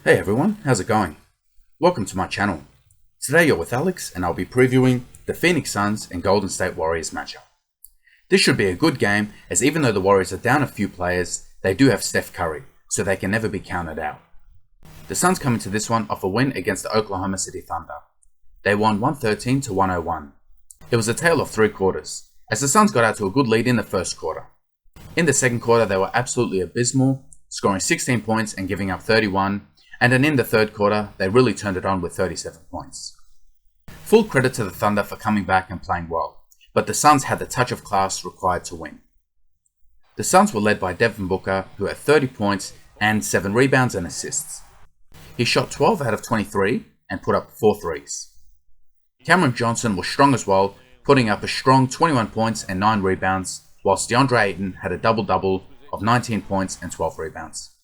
Hey everyone, how's it going? Welcome to my channel. Today you're with Alex and I'll be previewing the Phoenix Suns and Golden State Warriors matchup. This should be a good game, as even though the Warriors are down a few players, they do have Steph Curry, so they can never be counted out. The Suns come into this one off a win against the Oklahoma City Thunder. They won 113 to 101. It was a tale of three quarters, as the Suns got out to a good lead in the first quarter. In the second quarter they were absolutely abysmal, scoring 16 points and giving up 31, and then in the third quarter they really turned it on with 37 points. Full credit to the Thunder for coming back and playing well, but the Suns had the touch of class required to win. The Suns were led by Devin Booker, who had 30 points and 7 rebounds and assists. He shot 12 out of 23 and put up 4 threes. Cameron Johnson was strong as well, putting up a strong 21 points and 9 rebounds, whilst DeAndre Ayton had a double-double of 19 points and 12 rebounds.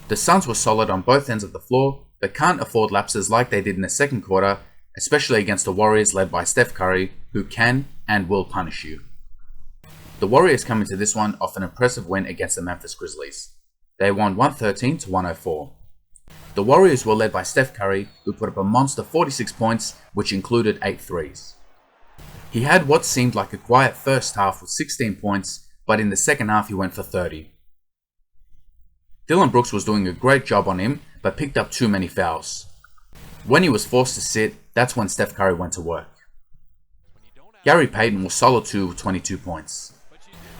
The Suns were solid on both ends of the floor, but can't afford lapses like they did in the second quarter, especially against the Warriors led by Steph Curry, who can and will punish you. The Warriors come into this one off an impressive win against the Memphis Grizzlies. They won 113 to 104. The Warriors were led by Steph Curry, who put up a monster 46 points, which included 8 threes. He had what seemed like a quiet first half with 16 points, but in the second half he went for 30. Dillon Brooks was doing a great job on him, but picked up too many fouls. When he was forced to sit, that's when Steph Curry went to work. Gary Payton was solid too with 22 points.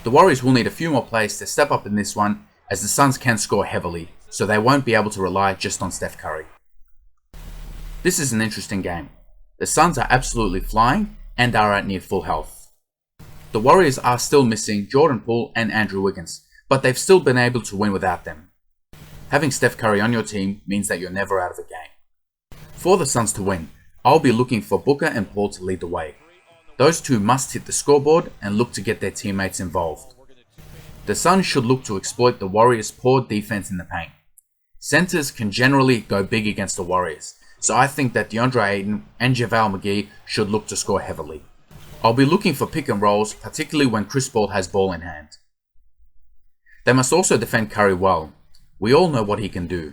The Warriors will need a few more players to step up in this one, as the Suns can score heavily, so they won't be able to rely just on Steph Curry. This is an interesting game. The Suns are absolutely flying and are at near full health. The Warriors are still missing Jordan Poole and Andrew Wiggins, but they've still been able to win without them. Having Steph Curry on your team means that you're never out of a game. For the Suns to win, I'll be looking for Booker and Paul to lead the way. Those two must hit the scoreboard and look to get their teammates involved. The Suns should look to exploit the Warriors' poor defense in the paint. Centers can generally go big against the Warriors, so I think that DeAndre Ayton and JaVale McGee should look to score heavily. I'll be looking for pick and rolls, particularly when Chris Paul has ball in hand. They must also defend Curry well. We all know what he can do.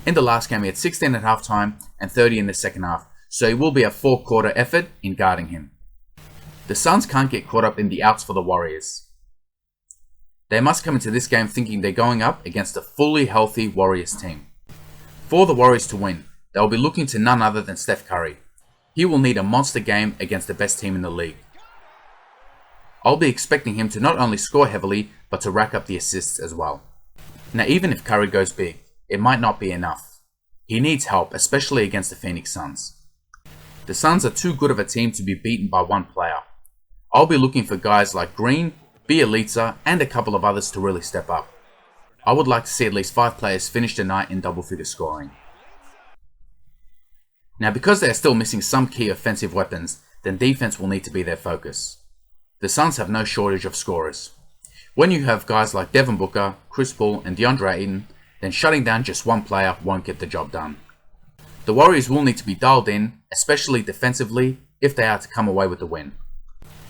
In the last game he had 16 at halftime and 30 in the second half, so it will be a 4-quarter effort in guarding him. The Suns can't get caught up in the outs for the Warriors. They must come into this game thinking they're going up against a fully healthy Warriors team. For the Warriors to win, they'll be looking to none other than Steph Curry. He will need a monster game against the best team in the league. I'll be expecting him to not only score heavily, but to rack up the assists as well. Now even if Curry goes big, it might not be enough. He needs help, especially against the Phoenix Suns. The Suns are too good of a team to be beaten by one player. I'll be looking for guys like Green, Bjelica, and a couple of others to really step up. I would like to see at least 5 players finish the night in double-figure scoring. Now because they are still missing some key offensive weapons, then defense will need to be their focus. The Suns have no shortage of scorers. When you have guys like Devin Booker, Chris Paul and DeAndre Ayton, then shutting down just one player won't get the job done. The Warriors will need to be dialed in, especially defensively, if they are to come away with the win.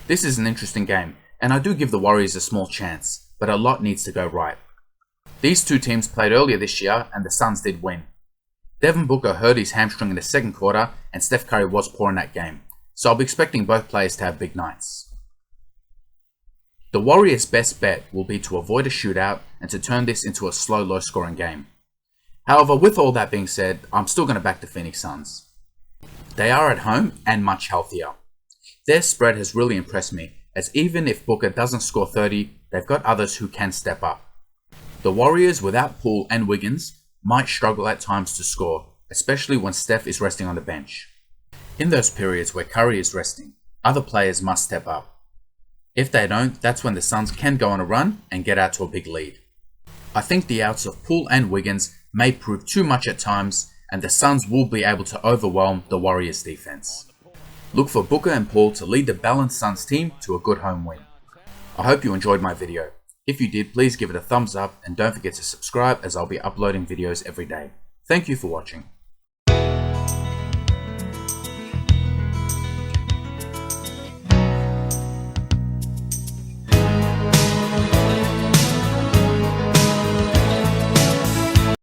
This is an interesting game, and I do give the Warriors a small chance, but a lot needs to go right. These two teams played earlier this year and the Suns did win. Devin Booker hurt his hamstring in the second quarter and Steph Curry was poor in that game, so I'll be expecting both players to have big nights. The Warriors' best bet will be to avoid a shootout and to turn this into a slow, low-scoring game. However, with all that being said, I'm still going to back the Phoenix Suns. They are at home and much healthier. Their spread has really impressed me, as even if Booker doesn't score 30, they've got others who can step up. The Warriors without Poole and Wiggins might struggle at times to score, especially when Steph is resting on the bench. In those periods where Curry is resting, other players must step up. If they don't, that's when the Suns can go on a run and get out to a big lead. I think the outs of Poole and Wiggins may prove too much at times, and the Suns will be able to overwhelm the Warriors defense. Look for Booker and Paul to lead the balanced Suns team to a good home win. I hope you enjoyed my video. If you did, please give it a thumbs up and don't forget to subscribe, as I'll be uploading videos every day. Thank you for watching.